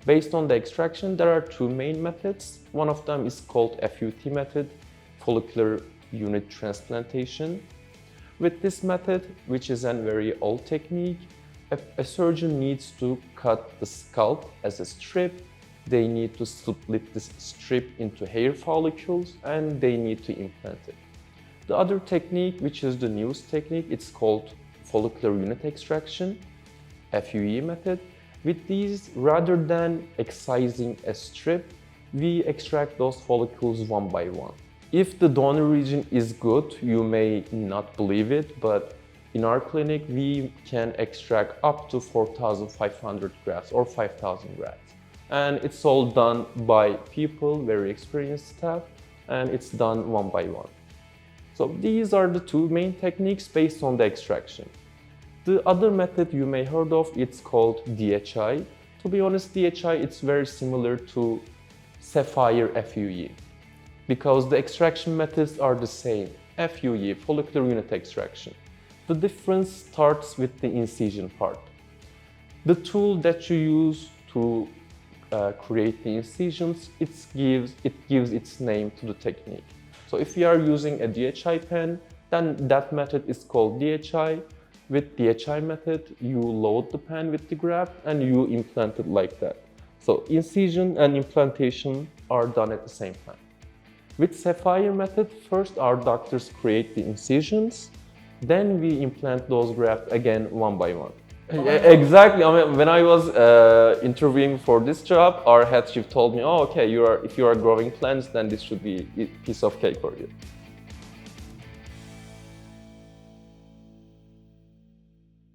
Based on the extraction, there are two main methods. One of them is called FUT method, follicular unit transplantation. With this method, which is a very old technique, a surgeon needs to cut the scalp as a strip. They need to split this strip into hair follicles and they need to implant it. The other technique, which is the newest technique, it's called follicular unit extraction, FUE method. With these, rather than excising a strip, we extract those follicles one by one. If the donor region is good, you may not believe it, but in our clinic, we can extract up to 4,500 grafts or 5,000 grafts. And it's all done by people, very experienced staff, and it's done one by one. So these are the two main techniques based on the extraction. The other method you may heard of, it's called DHI. To be honest, DHI, it's very similar to sapphire FUE because the extraction methods are the same. FUE, follicular unit extraction. The difference starts with the incision part. The tool that you use to create the incisions, it gives its name to the technique. So if you are using a DHI pen, then that method is called DHI. With DHI method, you load the pen with the graft and you implant it like that. So incision and implantation are done at the same time. With sapphire method, first our doctors create the incisions, then we implant those grafts again one by one. Exactly. I mean, when I was interviewing for this job, our head chef told me, "Oh, okay, if you are growing plants, then this should be a piece of cake for you."